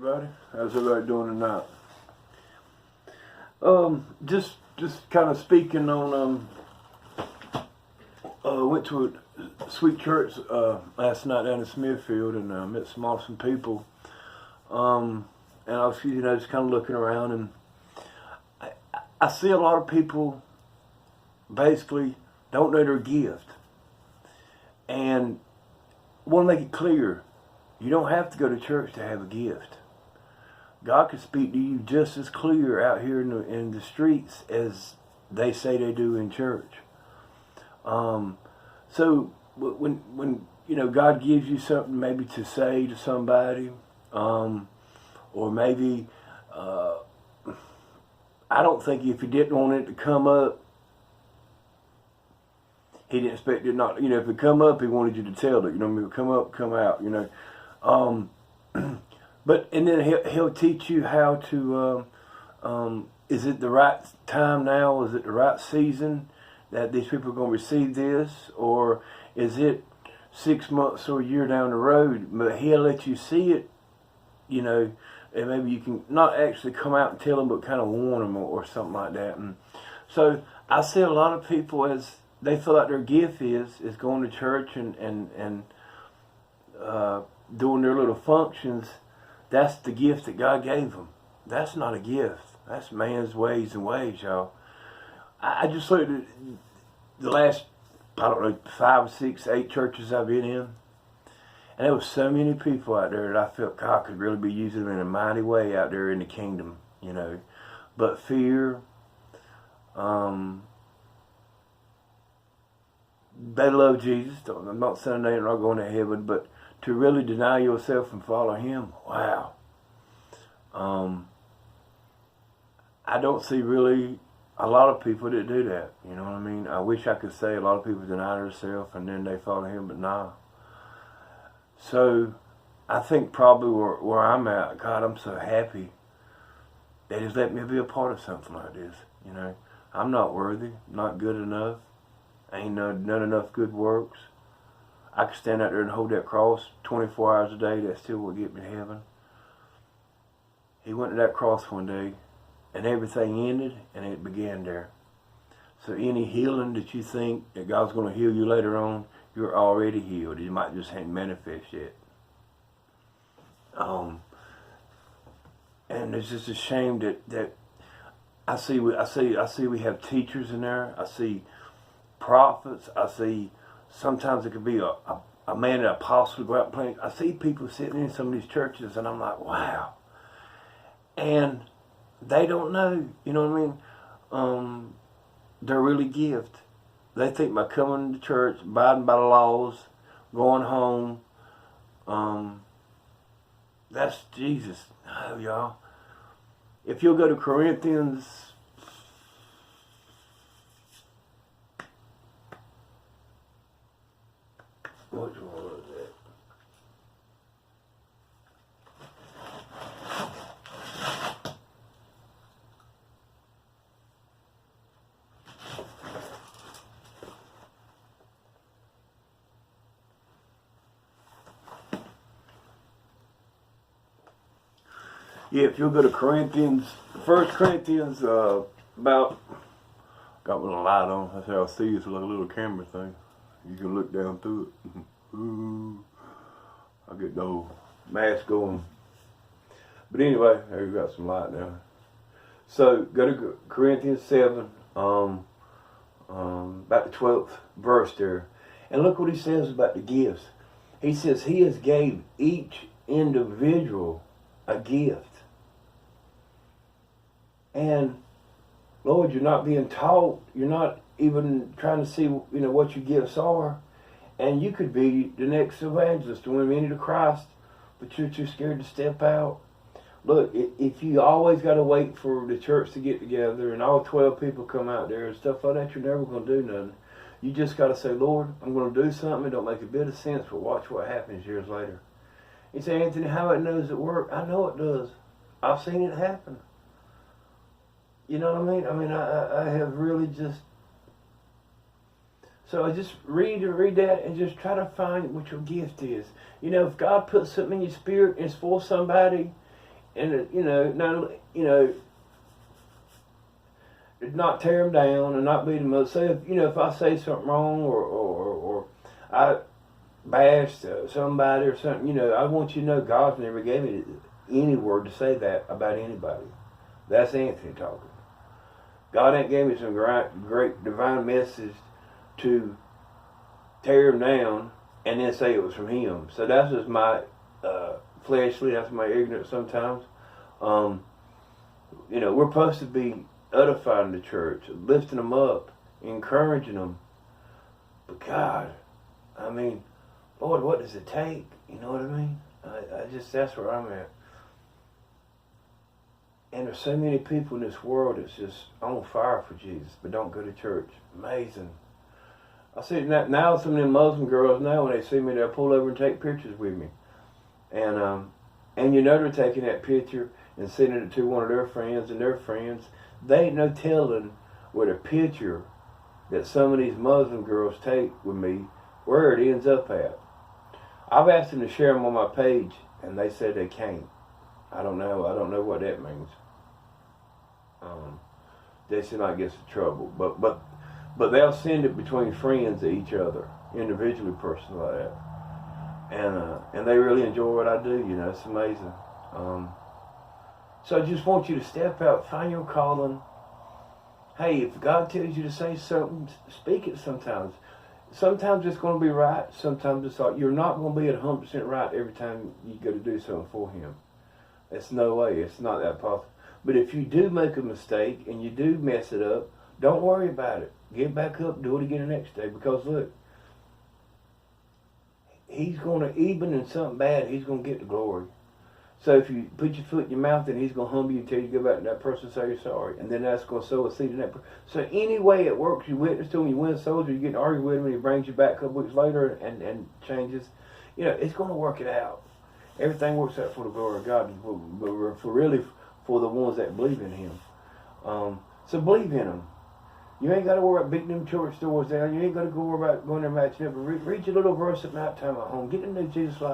everybody. How's everybody doing tonight? Just kind of speaking on. Went to a sweet church last night down in Smithfield and met some awesome people. And I was, just kind of looking around, and I see a lot of people basically don't know their gift. And I want to make it clear, you don't have to go to church to have a gift. God can speak to you just as clear out here in the streets as they say they do in church. So when God gives you something maybe to say to somebody, or maybe I don't think if He didn't want it to come up, He didn't expect it not. If it come up, He wanted you to tell it. If it come up, come out. But and then he'll teach you how to. Is it the right time now? Is it the right season that these people are going to receive this, or is it 6 months or a year down the road? But He'll let you see it, and maybe you can not actually come out and tell them, but kind of warn them or something like that. And so I see a lot of people as they feel like their gift is going to church and doing their little functions. That's the gift that God gave them. That's not a gift. That's man's ways and ways, y'all. I just looked at the last, 5, 6, 8 churches I've been in, and there was so many people out there that I felt God could really be using them in a mighty way out there in the kingdom, But fear, they love Jesus. I'm not saying they're not going to heaven, but to really deny yourself and follow Him, wow. I don't see really a lot of people that do that. You know what I mean? I wish I could say a lot of people deny themselves and then they follow Him, but nah. So I think probably where I'm at, God, I'm so happy that He's let me be a part of something like this. I'm not worthy, not good enough. Ain't none enough good works. I could stand out there and hold that cross 24 hours a day. That still will get me to heaven. He went to that cross one day, and everything ended, and it began there. So any healing that you think that God's going to heal you later on, you're already healed. It might just ain't manifest yet. And it's just a shame that I see we have teachers in there. I see prophets. I see sometimes it could be a man, an apostle, go out and play. I see people sitting in some of these churches, and I'm like, wow. And they don't know, you know what I mean? They're really gift. They think by coming to church, abiding by the laws, going home, that's Jesus. No, y'all. If you'll go to Corinthians, which one was that? Yeah, if you'll go to Corinthians, 1 Corinthians, about, got one light on, that's how I see it's like a little camera thing. You can look down through it. Ooh, I get the old mask going. But anyway, there you got some light now. So go to Corinthians 7, about the 12th verse there. And look what he says about the gifts. He says He has gave each individual a gift. And Lord, you're not being taught. You're not even trying to see, what your gifts are. And you could be the next evangelist to win many to Christ, but you're too scared to step out. Look, if you always got to wait for the church to get together and all 12 people come out there and stuff like that, you're never going to do nothing. You just got to say, Lord, I'm going to do something. It don't make a bit of sense, but watch what happens years later. You say, Anthony, how it knows it works? I know it does. I've seen it happen. You know what I mean? I have really just... So I just read that and just try to find what your gift is. If God puts something in your spirit and it's for somebody, and not tear them down and not beat them up. Say if I say something wrong or I bashed somebody or something, I want you to know God's never gave me any word to say that about anybody. That's Anthony talking. God ain't gave me some great divine message to tear him down and then say it was from him. So that's just my fleshly, that's my ignorance sometimes. We're supposed to be edifying the church, lifting them up, encouraging them. But God, I mean, Lord, what does it take? You know what I mean? That's where I'm at. And there's so many people in this world that's just on fire for Jesus, but don't go to church. Amazing. I see that now some of them Muslim girls now, when they see me, they'll pull over and take pictures with me. And they're taking that picture and sending it to one of their friends and their friends. They ain't no telling with a picture that some of these Muslim girls take with me, where it ends up at. I've asked them to share them on my page, and they said they can't. I don't know what that means. They seem like it's trouble, but they'll send it between friends to each other, individually, personally, like that. And they really enjoy what I do. It's amazing. So I just want you to step out, find your calling. Hey, if God tells you to say something, speak it sometimes. Sometimes it's going to be right. Sometimes it's like you're not going to be at 100% right every time you go to do something for Him. That's no way. It's not that possible. But if you do make a mistake and you do mess it up, don't worry about it. Get back up, do it again the next day. Because look, He's going to, even in something bad, He's going to get the glory. So if you put your foot in your mouth, then He's going to humble you until you go back to that person and say you're sorry. And then that's going to sow a seed in that person. So any way it works, you witness to Him, you win souls, or you get in an argument with Him, and He brings you back a couple weeks later and changes. It's going to work it out. Everything works out for the glory of God, for the ones that believe in Him. So believe in Him. You ain't got to worry about beating them church doors down. You ain't got to worry about going there matching up. Read your little verse at night time at home. Get to know Jesus like